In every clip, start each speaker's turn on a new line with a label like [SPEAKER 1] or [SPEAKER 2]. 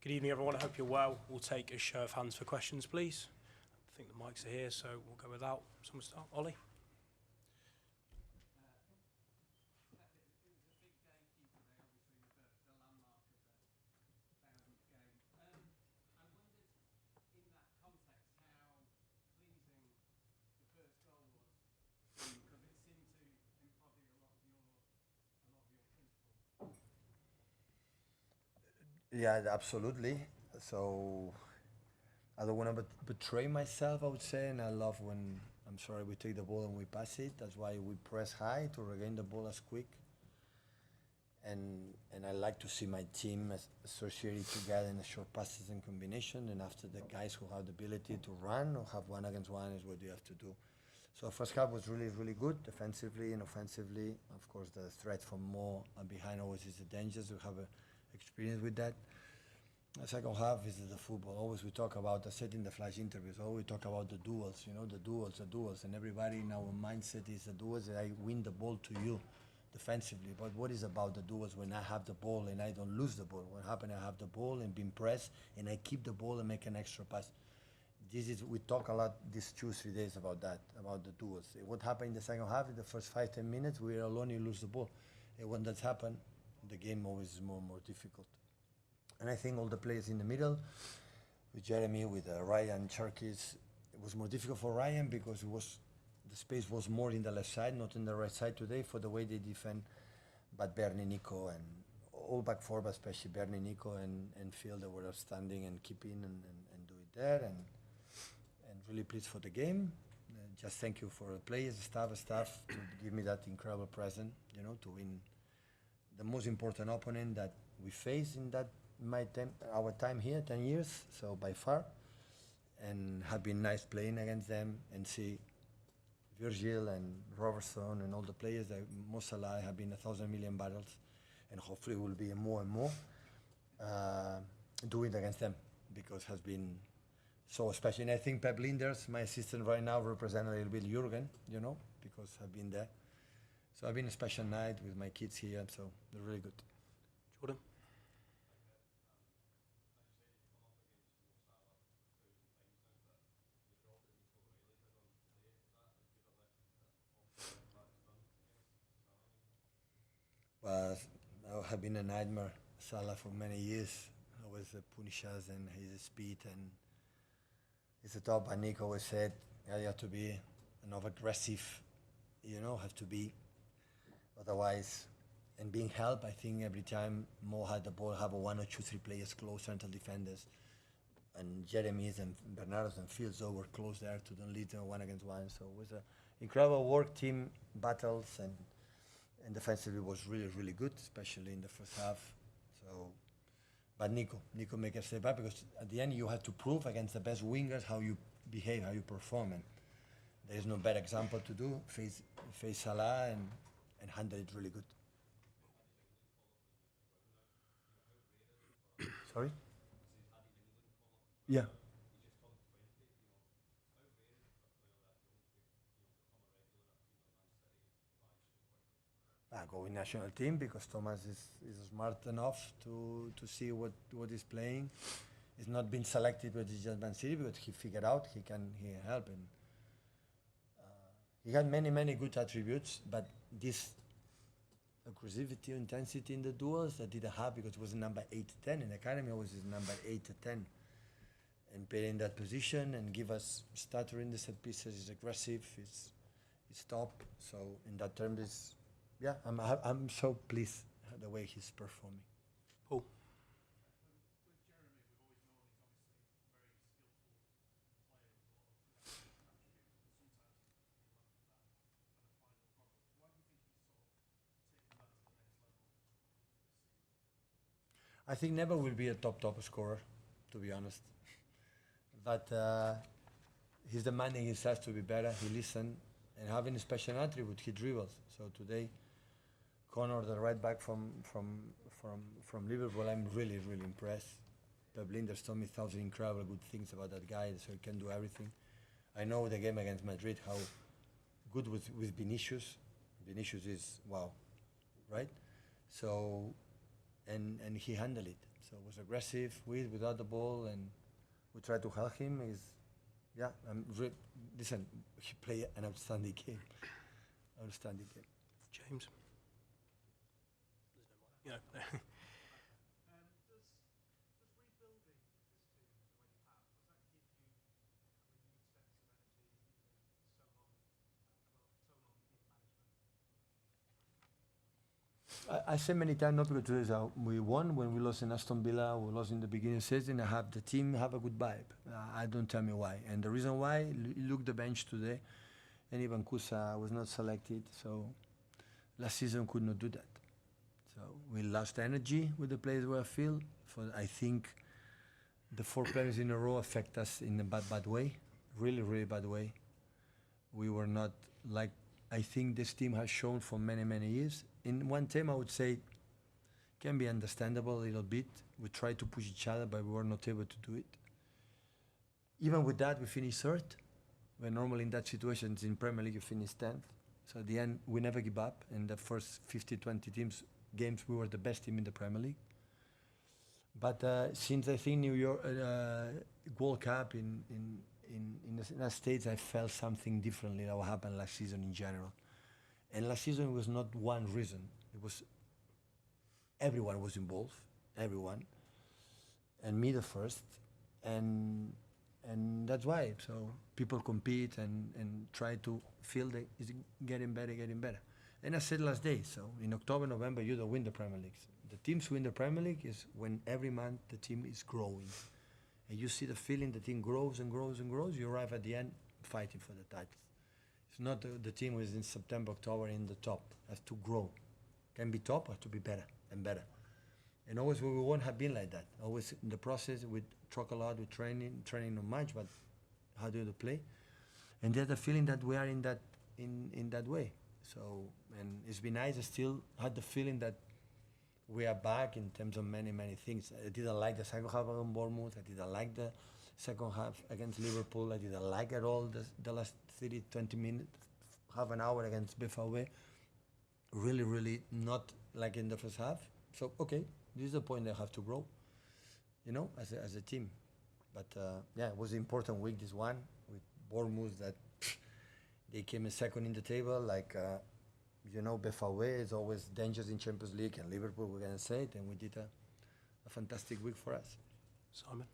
[SPEAKER 1] Good evening, everyone. I hope you're well. We'll take a show of hands for questions, please. I think the mics are here, so we'll go without. Someone start. Ollie?
[SPEAKER 2] Yeah, absolutely. So I don't want to betray myself, I would say, and I love when we take the ball and we pass it. That's why we press high to regain the ball as quick. And I like to see my team associated together in the short passes and combination. And after the guys who have the ability to run or have one against one is what you have to do. So first half was really, really good defensively and offensively. Of course, the threat from more and behind always is the dangers. We have experience with that. The second half is the football. Always we talk about, I said in the flash interviews, always we talk about the duels, the duels. And everybody in our mindset is the duels that I win the ball to you defensively. But what is about the duels when I have the ball and I don't lose the ball? What happened, I have the ball and being pressed and I keep the ball and make an extra pass. We talk a lot these 2-3 days about that, about the duels. What happened in the second half, in the first 5-10 minutes, we are alone, you lose the ball. And when that's happened, the game always is more and more difficult. And I think all the players in the middle, with Jeremy, with Ryan, Cherkis, it was more difficult for Ryan because the space was more in the left side, not in the right side today for the way they defend. But Bernie, Nico, and all back four, but especially Bernie, Nico, and Phil, they were outstanding and keeping and do it there. And really pleased for the game. Just thank you for the players, staff to give me that incredible present, to win the most important opponent that we faced in that our time here, 10 years, so by far. And have been nice playing against them and see Virgil and Robertson and all the players that Mo Salah have been 1,000 million battles, and hopefully will be more and more doing it against them because has been so special. And I think Pep Linders, my assistant right now, represent a little bit Jurgen, because I've been there. So I've been a special night with my kids here, so they're really good.
[SPEAKER 1] Jordan?
[SPEAKER 2] But I have been a nightmare, Salah, for many years. Always punish us and his speed and it's a top. And Nick always said, you have to be enough aggressive, have to be. Otherwise, and being helped, I think every time Mo had the ball, have a 1 or 2, 3 players close, central defenders. And Jeremy's and Bernardo's and Fields were close there to don't lead them 1 against 1. So it was an incredible work, team battles, and defensively was really, really good, especially in the first half. So, but Nico make a step up because at the end you have to prove against the best wingers how you behave, how you perform, and there is no better example to do. Face Salah and handle it really good. Sorry? Yeah. Go in national team because Thomas is smart enough to see what he's playing. He's not been selected, but he's just Man City because he figured out he can help him. He had many good attributes, but this aggressivity, intensity in the duels that didn't have because it was number 8-10 in the academy. Always is number 8-10, and play in that position and give us stutter in the set pieces. Is aggressive. It's top. So in that term, I'm so pleased the way he's performing.
[SPEAKER 1] Paul?
[SPEAKER 2] I think never will be a top scorer, to be honest. But he's demanding himself to be better. He listens and having a special attribute, he dribbles. So today, Connor, the right back from Liverpool, I'm really impressed. Pep Linders told me 1,000 incredible good things about that guy, so he can do everything. I know the game against Madrid, how good with Vinicius. Vinicius is wow, right? So, and he handled it. So it was aggressive, without the ball, and we tried to help him. Yeah, listen, he played an outstanding game. Outstanding game.
[SPEAKER 1] James. You know.
[SPEAKER 2] I say many times, not because today we won when we lost in Aston Villa, we lost in the beginning of the season. I have the team have a good vibe. I don't tell me why. And the reason why, look the bench today, and even Kusa was not selected. So last season could not do that. So we lost energy with the players were field. I think the 4 players in a row affect us in a bad way, really, really bad way. We were not like I think this team has shown for many, many years. In one team, I would say, can be understandable a little bit. We tried to push each other, but we were not able to do it. Even with that, we finished third. When normally in that situation, in Premier League, you finish 10th. So at the end, we never give up. In the first 50, 20 games, we were the best team in the Premier League. But since I think New York World Cup in the United States, I felt something differently that what happened last season in general. And last season was not one reason. It was everyone was involved, everyone, and me the first, and that's why. So people compete and try to feel that it's getting better, getting better. And I said last day, so in October, November, you don't win the Premier League. The teams win the Premier League is when every month the team is growing. And you see the feeling the team grows and grows and grows, you arrive at the end fighting for the titles. It's not the team who is in September, October in the top. Has to grow. Can be top or to be better and better. And always we won't have been like that. Always in the process we talk a lot with training not much, but how do you play? And there's the feeling that we are in that way. So, and it's been nice. I still had the feeling that we are back in terms of many, many things. I didn't like the second half against Bournemouth. I didn't like the second half against Liverpool. I didn't like at all the last 30, 20 minutes, half an hour against BFAW. Really, really not like in the first half. So, okay, this is the point they have to grow, as a team. But, it was an important week, this one, with Bournemouth that they came in second in the table, BFAW is always dangerous in Champions League, and Liverpool, we're going to say it, and we did a fantastic week for us.
[SPEAKER 1] Simon?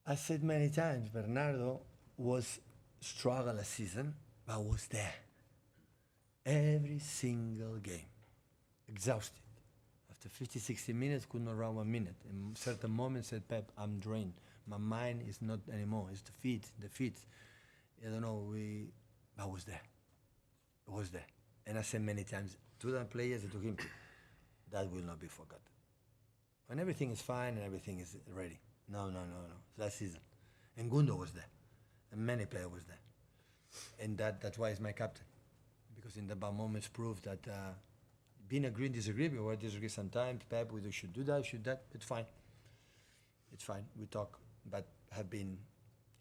[SPEAKER 2] I said many times, Bernardo was struggle a season, but was there. Every single game. Exhausted. After 50, 60 minutes, could not run 1 minute. In certain moments said, Pep, I'm drained. My mind is not anymore. It's the feet. I don't know, I was there. I was there. And I said many times to the players and to him, that will not be forgotten. When everything is fine and everything is ready. No. Last season. And Gundo was there. And many players was there. And that's why he's my captain. Because in the bad moments proved that being agree and disagree, we will disagree sometimes. Pep, we should do that, it's fine. It's fine, we talk. But have been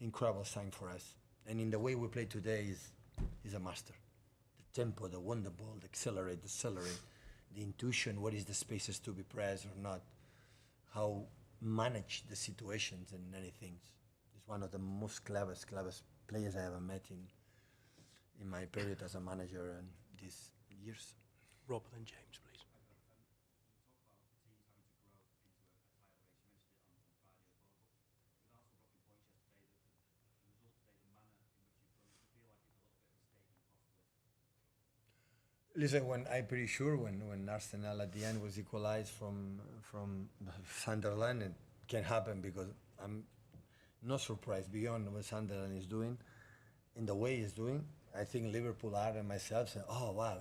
[SPEAKER 2] incredible sign for us. And in the way we play today is a master. The tempo, the wonder ball, the accelerate, the intuition, what is the spaces to be pressed or not, how manage the situations and many things. He's one of the most cleverest players I ever met in my period as a manager and these years.
[SPEAKER 1] Rob and then James, please.
[SPEAKER 2] Listen, I'm pretty sure when Arsenal at the end was equalized from Sunderland, it can happen because I'm not surprised beyond what Sunderland is doing, in the way he's doing. I think Liverpool are and myself say, oh wow,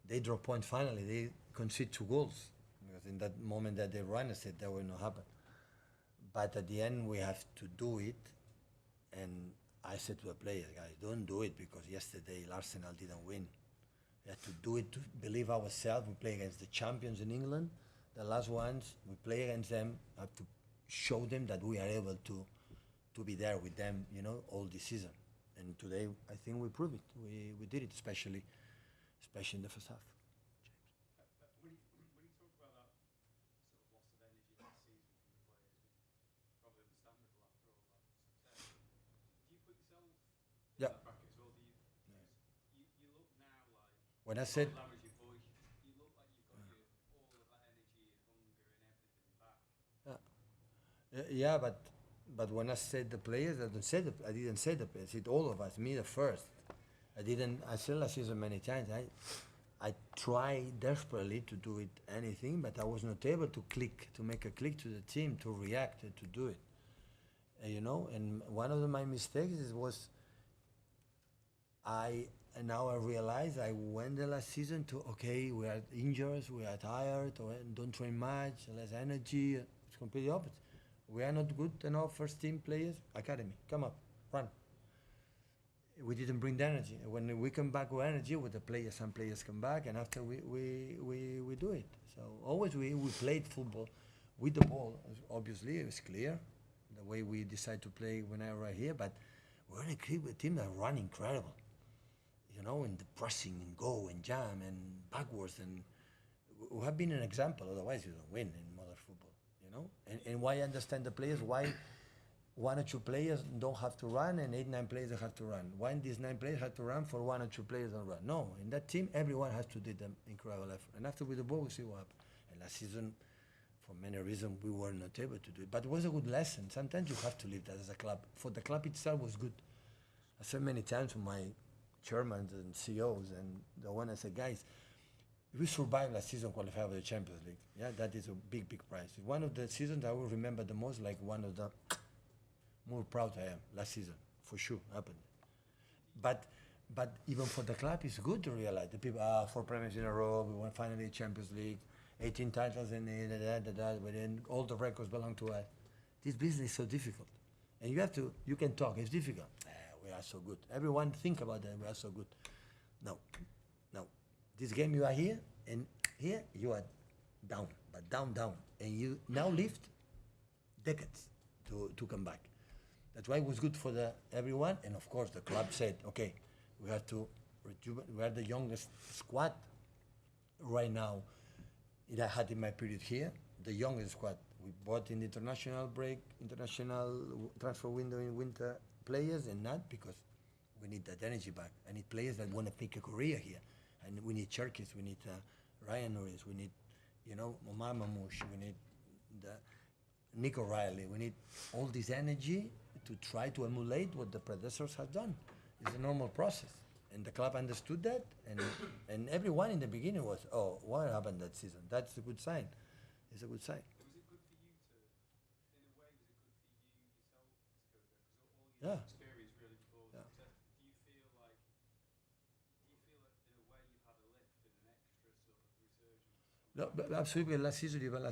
[SPEAKER 2] they draw points finally. They concede 2 goals because in that moment that they run, I said that will not happen. But at the end, we have to do it, and I said to the players, guys, don't do it because yesterday Arsenal didn't win. We have to do it to believe ourselves. We play against the champions in England. The last ones, we play against them, have to show them that we are able to be there with them, you know, all this season. And today, I think we proved it. We did it, especially in the first half.
[SPEAKER 3] When you talk about that sort of loss of energy last season from the players, probably understandable after all that success. Do you put yourself in
[SPEAKER 2] Yeah.
[SPEAKER 3] that bracket as well? Do you? You look now like
[SPEAKER 2] When I said,
[SPEAKER 3] that was your voice. You look like you've got all of that energy and hunger and everything back.
[SPEAKER 2] yeah, but when I said the players, I didn't say the players. I said all of us, me the first. I said last season many times. I tried desperately to do it anything, but I was not able to make a click to the team, to react, to do it. You know, and one of my mistakes was and now I realize I went the last season to, okay, we are injured, we are tired, or don't train much, less energy. It's completely opposite. We are not good enough first team players. Academy, come up, run. We didn't bring the energy. When we come back with energy, with the players, some players come back, and after we do it. So always we played football with the ball. Obviously, it was clear the way we decide to play when I arrived here. But we're in a team that run incredible. You know, in the pressing and go and jam and backwards, and we have been an example. Otherwise, you don't win in modern football. You know, and why I understand the players, why one or two players don't have to run and 8-9 players have to run. Why these 9 players have to run for 1 or 2 players don't run? No, in that team everyone has to do the incredible effort. And after with the ball we see what happened. And last season, for many reasons, we were not able to do it. But it was a good lesson. Sometimes you have to leave that as a club. For the club itself was good. I said many times to my chairmen and CEOs and the one I said, guys, we survived last season, qualified for the Champions League. Yeah, that is a big, big prize. One of the seasons I will remember the most, like one of the more proud I am last season, for sure, happened. But even for the club, it's good to realize the people 4 premiers in a row. We won finally Champions League, 18 titles, and but then all the records belong to us. This business is so difficult, and you can talk. It's difficult. We are so good. Everyone think about that. We are so good. No. This game you are here, and here you are down, but down, and you now lift decades to come back. That's why it was good for everyone, and of course the club said, okay, we have to we are the youngest squad right now. I had in my period here, the youngest squad. We bought in the international transfer window in winter players, and not because we need that energy back. I need players that want to make a career here, and we need Cherkis, we need Ryan Norris, we need, Omar Mamouche, we need Nick O'Reilly. We need all this energy to try to emulate what the predecessors have done. It's a normal process. And the club understood that, and everyone in the beginning was, oh, what happened that season? That's a good sign. It's a good sign.
[SPEAKER 3] Was it good for you in a way, was it good for you yourself to go there? Because all your experience really before success, do you feel that in a way you've had a lift and an extra sort of resurgence?
[SPEAKER 2] No, but absolutely. Last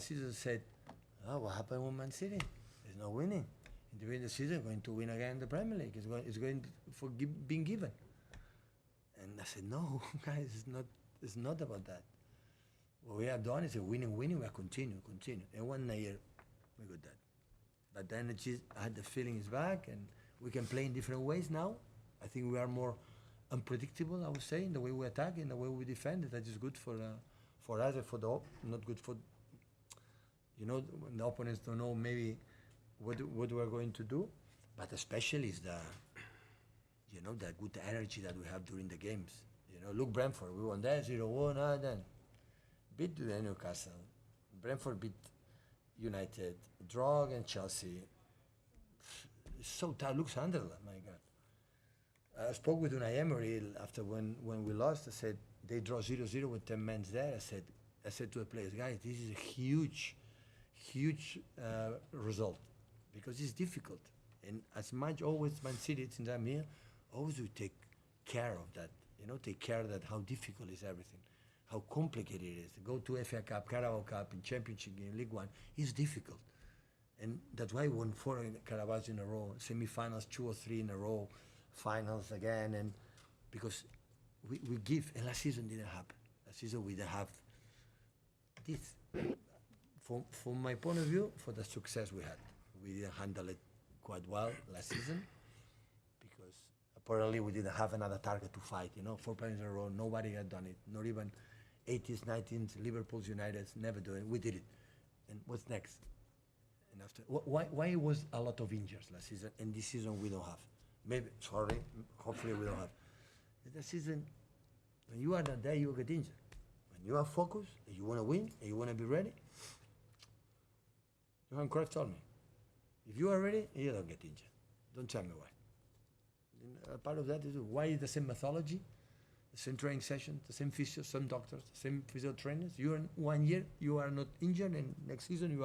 [SPEAKER 2] season said, what happened with Man City? There's no winning. In the end of the season, going to win again the Premier League. It's going for being given. And I said, no, guys, it's not about that. What we have done is a winning. We are continue. And 1 year, we got that. But the energy, I had the feeling is back, and we can play in different ways now. I think we are more unpredictable, I would say, in the way we attack, in the way we defend. That is good for us, and for not good for, when the opponents don't know maybe what we are going to do. But especially is the good energy that we have during the games. Look, Brentford, we won that 0-1, then beat Newcastle. Brentford beat United, draw against Chelsea. It's so tight. Look, Sunderland, my God. I spoke with Unai Emery after when we lost. I said, they draw 0-0 with 10 men there. I said to the players, guys, this is a huge result, because it's difficult. And as much always Man City, since I'm here, always we take care of that. Take care of that, how difficult is everything, how complicated it is. Go to FA Cup, Carabao Cup, in Championship, in League One, it's difficult. And that's why we won 4 Carabaos in a row, semi-finals 2 or 3 in a row, finals again, and because we give, and last season didn't happen. Last season we didn't have this. From my point of view, for the success we had. We didn't handle it quite well last season because apparently we didn't have another target to fight. 4 points in a row, nobody had done it. Not even 80s, 90s, Liverpool's, United's, never do it. We did it. And what's next? And after, why was a lot of injuries last season, and this season we don't have? Maybe, sorry, hopefully we don't have. The season, when you are not there, you get injured. When you are focused, and you want to win, and you want to be ready, Johan Cruyff told me, if you are ready, you don't get injured. Don't tell me why. And part of that is why is the same methodology, the same training session, the same physios, same doctors, the same physio trainers. You are in 1 year, you are not injured, and next season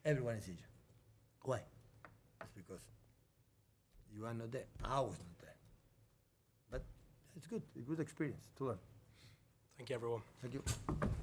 [SPEAKER 2] everyone is injured. Why? It's because you are not there. I was not there. But it's good, a good experience to learn.
[SPEAKER 1] Thank you, everyone.
[SPEAKER 2] Thank you.